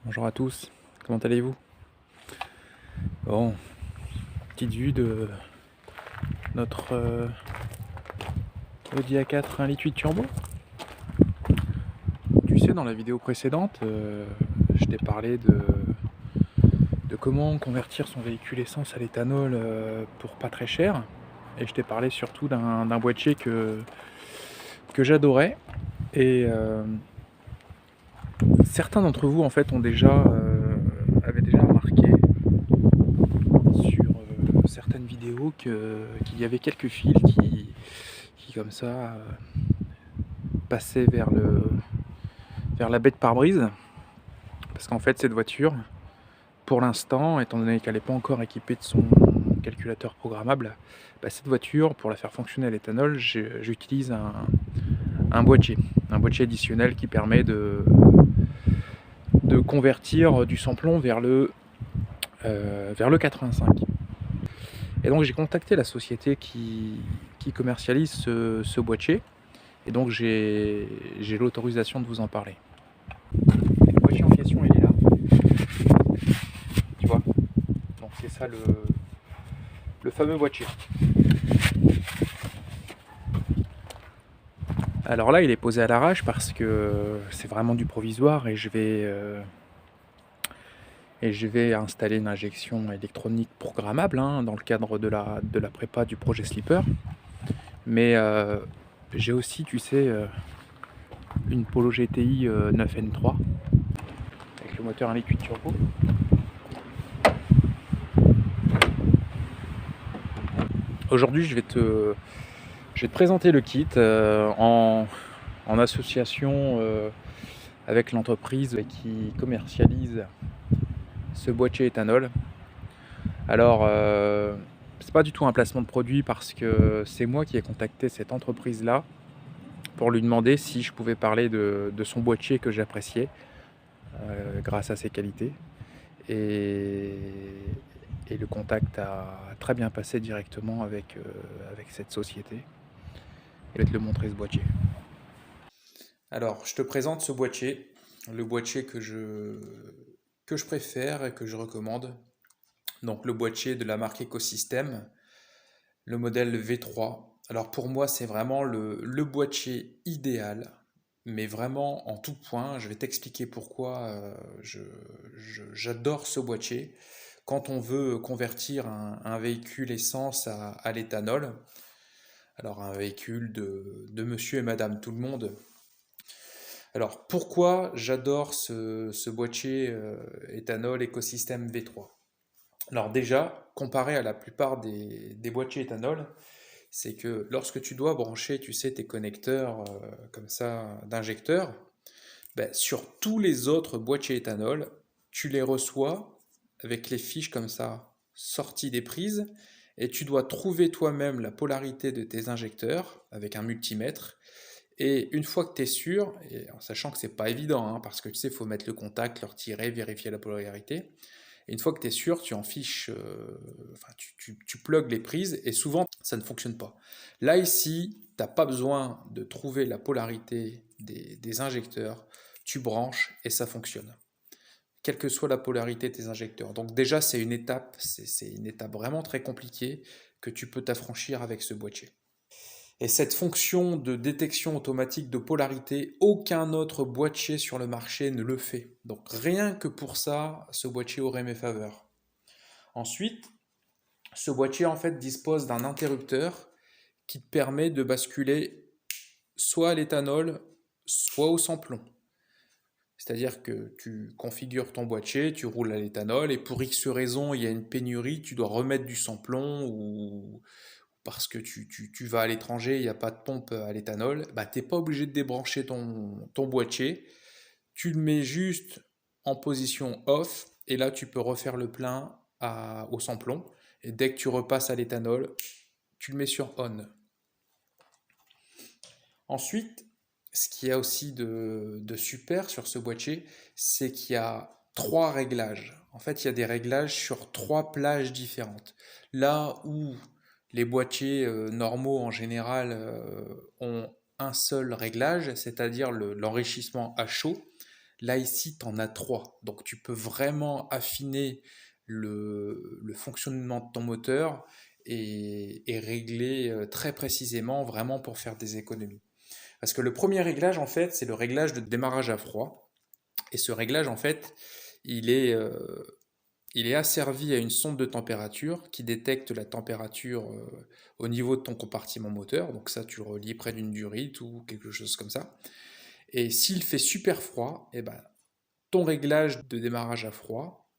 Bonjour à tous, comment allez-vous? Bon, petite vue de notre Audi A4 1,8 L turbo. Tu sais, dans la vidéo précédente, je t'ai parlé de comment convertir son véhicule essence à l'éthanol pour pas très cher. Et je t'ai parlé surtout d'un boîtier que j'adorais. Et certains d'entre vous en fait avaient déjà remarqué sur certaines vidéos qu'il y avait quelques fils qui comme ça passaient vers la baie de pare-brise. Parce qu'en fait cette voiture, pour l'instant, étant donné qu'elle n'est pas encore équipée de son calculateur programmable, cette voiture, pour la faire fonctionner à l'éthanol, j'utilise un boîtier additionnel qui permet de convertir du samplon vers le 85. Et donc j'ai contacté la société qui commercialise ce boîtier, et donc j'ai l'autorisation de vous en parler. Et le boîtier en question, il est là. Tu vois, donc c'est ça le fameux boîtier. Alors là, il est posé à l'arrache parce que c'est vraiment du provisoire et je vais installer une injection électronique programmable dans le cadre de la prépa du projet Slipper. Mais j'ai aussi, tu sais, une Polo GTI 9N3 avec le moteur 1,8 L turbo. Aujourd'hui, je vais te présenter le kit en association avec l'entreprise qui commercialise ce boîtier éthanol. Alors, c'est pas du tout un placement de produit parce que c'est moi qui ai contacté cette entreprise-là pour lui demander si je pouvais parler de son boîtier que j'appréciais grâce à ses qualités. Et le contact a très bien passé directement avec cette société. Je vais te le montrer, ce boîtier. Alors, je te présente ce boîtier, le boîtier que je préfère et que je recommande. Donc, le boîtier de la marque Ecosystem, le modèle V3. Alors, pour moi, c'est vraiment le boîtier idéal, mais vraiment en tout point. Je vais t'expliquer pourquoi j'adore ce boîtier. Quand on veut convertir un véhicule essence à l'éthanol, alors un véhicule de monsieur et madame tout le monde. Alors pourquoi j'adore ce boîtier éthanol écosystème V3? Alors déjà, comparé à la plupart des boîtiers éthanol, c'est que lorsque tu dois brancher, tu sais, tes connecteurs comme ça d'injecteurs, sur tous les autres boîtiers éthanol, tu les reçois avec les fiches comme ça sorties des prises et tu dois trouver toi-même la polarité de tes injecteurs avec un multimètre. Et une fois que tu es sûr, et en sachant que c'est pas évident, parce que tu sais, il faut mettre le contact, le retirer, vérifier la polarité. Et une fois que tu es sûr, tu en fiches, enfin, tu plugues les prises et souvent ça ne fonctionne pas. Là, ici, tu n'as pas besoin de trouver la polarité des injecteurs, tu branches et ça fonctionne, quelle que soit la polarité de tes injecteurs. Donc déjà, c'est une étape vraiment très compliquée que tu peux t'affranchir avec ce boîtier. Et cette fonction de détection automatique de polarité, aucun autre boîtier sur le marché ne le fait. Donc rien que pour ça, ce boîtier aurait mes faveurs. Ensuite, ce boîtier en fait dispose d'un interrupteur qui te permet de basculer soit à l'éthanol, soit au samplon. C'est-à-dire que tu configures ton boîtier, tu roules à l'éthanol, et pour X raison, il y a une pénurie, tu dois remettre du samplon, ou parce que tu vas à l'étranger, il n'y a pas de pompe à l'éthanol, tu n'es pas obligé de débrancher ton boîtier, tu le mets juste en position off, et là tu peux refaire le plein au samplon, et dès que tu repasses à l'éthanol, tu le mets sur on. Ensuite, ce qu'il y a aussi de super sur ce boîtier, c'est qu'il y a trois réglages. En fait, il y a des réglages sur trois plages différentes. Là où les boîtiers normaux en général ont un seul réglage, c'est-à-dire l'enrichissement à chaud. Là, ici, tu en as 3. Donc, tu peux vraiment affiner le fonctionnement de ton moteur et régler très précisément, vraiment pour faire des économies. Parce que le premier réglage, en fait, c'est le réglage de démarrage à froid. Et ce réglage, en fait, il est, euh, il est asservi à une sonde de température qui détecte la température au niveau de ton compartiment moteur. Donc ça, tu le relis près d'une durite ou quelque chose comme ça. Et s'il fait super froid, eh ben, ton réglage de démarrage à froid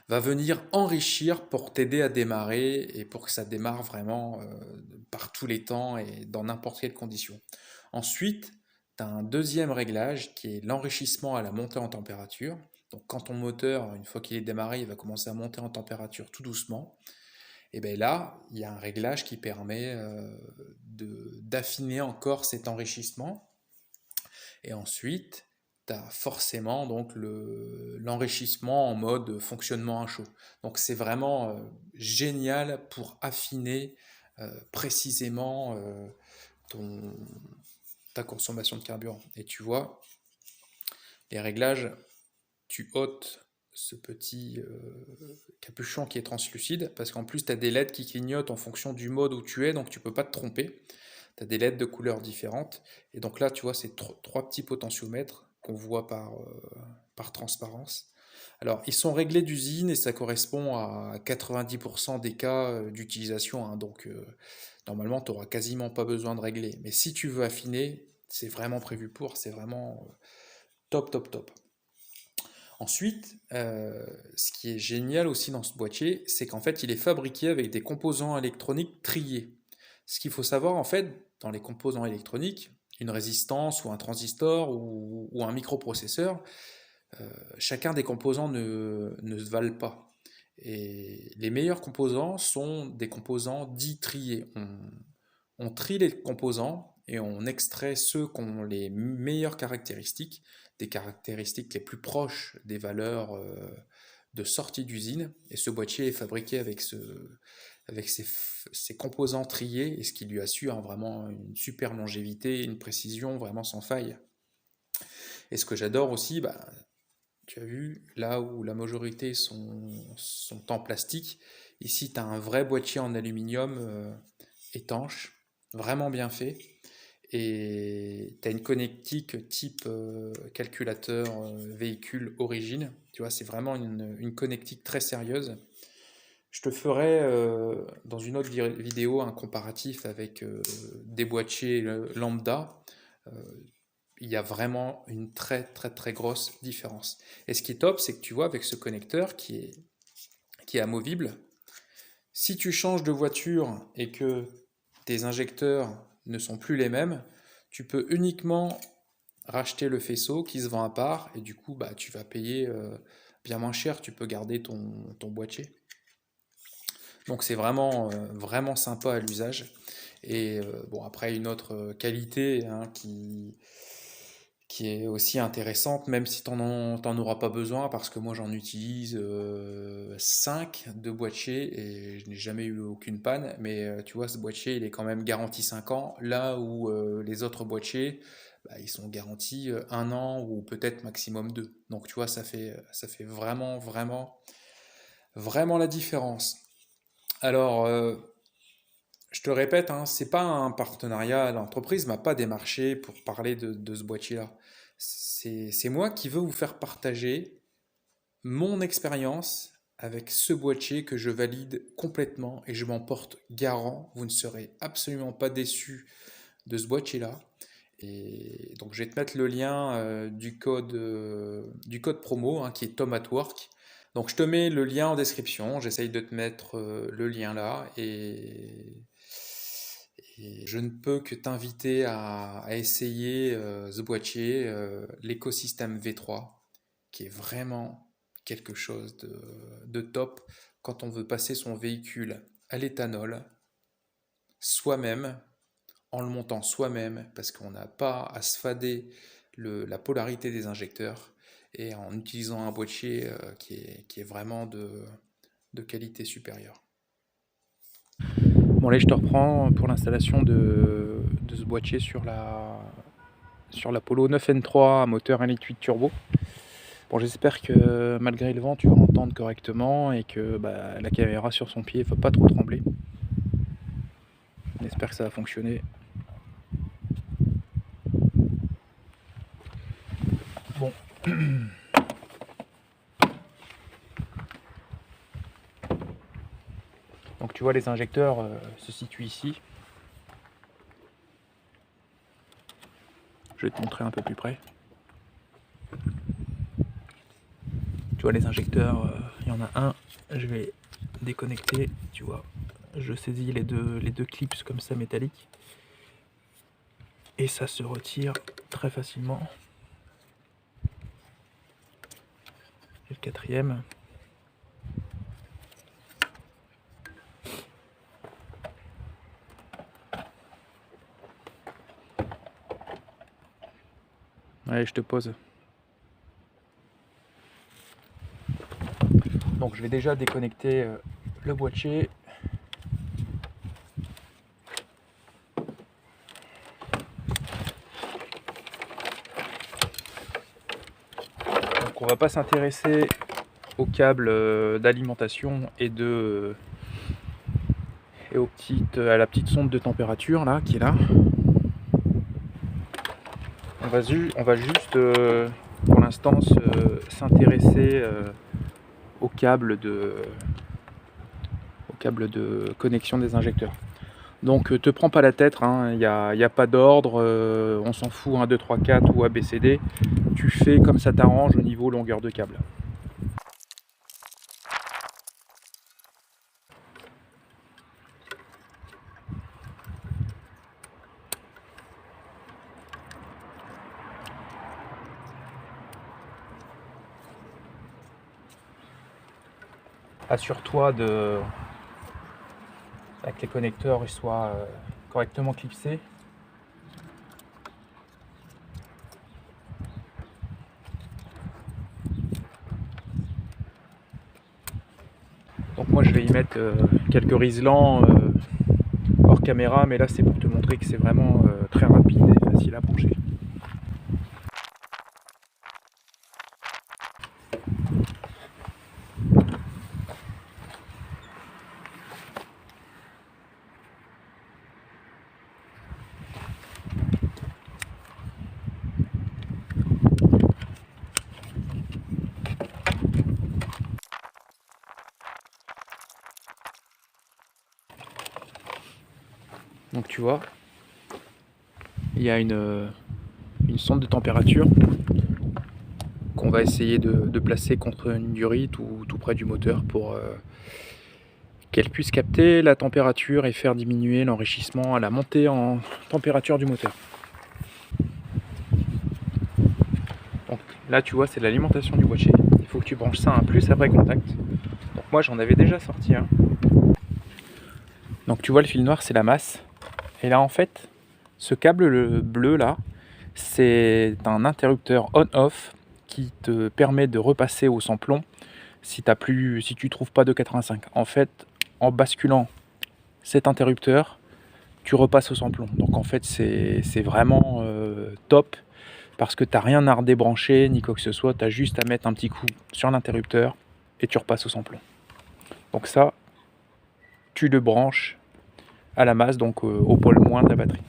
va venir enrichir pour t'aider à démarrer et pour que ça démarre vraiment par tous les temps et dans n'importe quelle condition. Ensuite, tu as un deuxième réglage qui est l'enrichissement à la montée en température. Donc quand ton moteur, une fois qu'il est démarré, il va commencer à monter en température tout doucement. Et bien là, il y a un réglage qui permet d'affiner encore cet enrichissement. Et ensuite, tu as forcément donc l'enrichissement en mode fonctionnement à chaud. Donc c'est vraiment génial pour affiner précisément ton, ta consommation de carburant. Et tu vois, les réglages, tu ôtes ce petit capuchon qui est translucide, parce qu'en plus tu as des LED qui clignotent en fonction du mode où tu es, donc tu peux pas te tromper. Tu as des LED de couleurs différentes. Et donc là, tu vois, c'est trois petits potentiomètres qu'on voit par transparence. Alors, ils sont réglés d'usine et ça correspond à 90% des cas d'utilisation, hein. Donc, normalement, tu n'auras quasiment pas besoin de régler. Mais si tu veux affiner, c'est vraiment prévu pour. C'est vraiment top, top, top. Ensuite, ce qui est génial aussi dans ce boîtier, c'est qu'en fait, il est fabriqué avec des composants électroniques triés. Ce qu'il faut savoir, en fait, dans les composants électroniques, une résistance ou un transistor ou un microprocesseur, chacun des composants ne se valent pas. Et les meilleurs composants sont des composants dits triés. On trie les composants et on extrait ceux qui ont les meilleures caractéristiques, des caractéristiques les plus proches des valeurs de sortie d'usine. Et ce boîtier est fabriqué avec ces composants triés, et ce qui lui assure vraiment une super longévité, une précision vraiment sans faille. Et ce que j'adore aussi, bah, tu as vu, là où la majorité sont en plastique, ici tu as un vrai boîtier en aluminium étanche, vraiment bien fait. Et tu as une connectique type calculateur véhicule origine. Tu vois, c'est vraiment une connectique très sérieuse. Je te ferai dans une autre vidéo un comparatif avec des boîtiers lambda. Euh, il y a vraiment une très très très grosse différence. Et ce qui est top, c'est que tu vois avec ce connecteur qui est amovible, si tu changes de voiture et que tes injecteurs ne sont plus les mêmes, tu peux uniquement racheter le faisceau qui se vend à part et du coup bah, tu vas payer bien moins cher, tu peux garder ton boîtier. Donc c'est vraiment, vraiment sympa à l'usage. Et bon, après, une autre qualité hein, qui est aussi intéressante, même si t'en auras pas besoin, parce que moi j'en utilise 5 de boîtiers et je n'ai jamais eu aucune panne. Mais tu vois, ce boîtier il est quand même garanti 5 ans, là où les autres boîtiers bah, ils sont garantis 1 an ou peut-être maximum 2. Donc tu vois, ça fait vraiment, vraiment, vraiment la différence. Alors, je te répète, hein, c'est pas un partenariat, l'entreprise m'a pas démarché pour parler de ce boîtier-là. C'est moi qui veux vous faire partager mon expérience avec ce boîtier que je valide complètement et je m'en porte garant. Vous ne serez absolument pas déçus de ce boîtier-là. Et donc je vais te mettre le lien du code promo hein, qui est Tom at Work. Donc je te mets le lien en description, j'essaye de te mettre le lien là et je ne peux que t'inviter à essayer ce boîtier, l'écosystème V3, qui est vraiment quelque chose de top quand on veut passer son véhicule à l'éthanol soi-même, en le montant soi-même, parce qu'on n'a pas à se fader la polarité des injecteurs, et en utilisant un boîtier qui est vraiment de qualité supérieure. Bon, allez, je te reprends pour l'installation de ce boîtier sur sur la Polo 9N3 à moteur 1,8 L turbo. Bon, j'espère que malgré le vent tu vas entendre correctement et que la caméra sur son pied ne va pas trop trembler. J'espère que ça va fonctionner. Bon. Donc tu vois, les injecteurs se situent ici. Je vais te montrer un peu plus près. Tu vois, les injecteurs, il y en a un, je vais déconnecter, tu vois. Je saisis les deux clips comme ça métalliques. Et ça se retire très facilement. Et le quatrième. Allez, je te pose. Donc je vais déjà déconnecter le boîtier. Donc on va pas s'intéresser au câble d'alimentation et à la petite sonde de température là qui est là. On va juste pour l'instant s'intéresser au câble de connexion des injecteurs. Donc te prends pas la tête, il n'y a pas d'ordre, on s'en fout 1, 2, 3, 4 ou ABCD, tu fais comme ça t'arrange au niveau longueur de câble. Assure-toi que les connecteurs ils soient correctement clipsés. Donc moi je vais y mettre quelques riselants hors caméra, mais là c'est pour te montrer que c'est vraiment très rapide et facile à brancher. Donc tu vois, il y a une sonde de température qu'on va essayer de placer contre une durite ou tout près du moteur pour qu'elle puisse capter la température et faire diminuer l'enrichissement à la montée en température du moteur. Donc là tu vois, c'est l'alimentation du boîtier. Il faut que tu branches ça à un plus après contact. Donc moi j'en avais déjà sorti un. Donc tu vois, le fil noir c'est la masse. Et là en fait, ce câble bleu là, c'est un interrupteur on-off qui te permet de repasser au sans-plomb si tu trouves pas de 85. En fait, en basculant cet interrupteur, tu repasses au sans-plomb. Donc en fait, c'est vraiment top parce que tu n'as rien à redébrancher ni quoi que ce soit. Tu as juste à mettre un petit coup sur l'interrupteur et tu repasses au sans-plomb. Donc ça, tu le branches à la masse, donc au pôle moins de la batterie.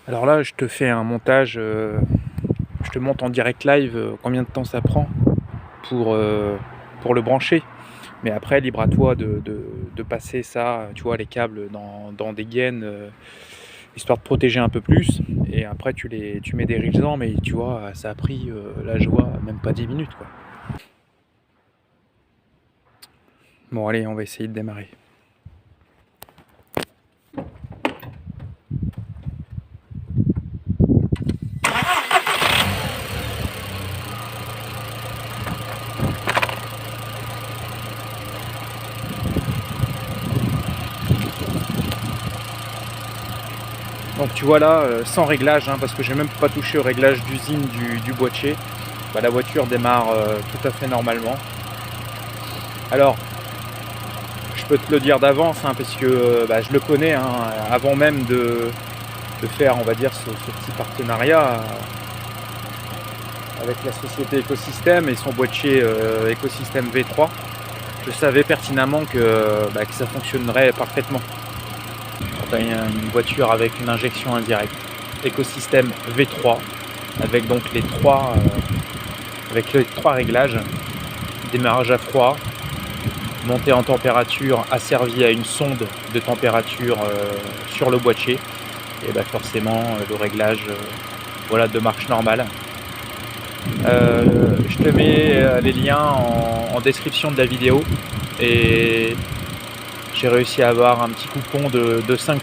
Alors là, je te fais un montage, je te montre en direct live combien de temps ça prend pour le brancher. Mais après, libre à toi de passer ça, tu vois, les câbles dans des gaines, histoire de protéger un peu plus. Et après, tu mets des riselants, mais tu vois, ça a pris, là je vois, même pas 10 minutes, quoi. Bon, allez, on va essayer de démarrer. Donc tu vois là, sans réglage, parce que j'ai même pas touché au réglage d'usine du boîtier, la voiture démarre tout à fait normalement. Alors, je peux te le dire d'avance, parce que je le connais, avant même de faire, on va dire, ce petit partenariat avec la société Écosystème et son boîtier Écosystème V3. Je savais pertinemment que ça fonctionnerait parfaitement. Quand tu as une voiture avec une injection indirecte, Écosystème V3, avec donc les trois réglages, démarrage à froid, montée en température asservie à une sonde de température sur le boîtier, et forcément le réglage de marche normale. Je te mets les liens en description de la vidéo, et j'ai réussi à avoir un petit coupon de 5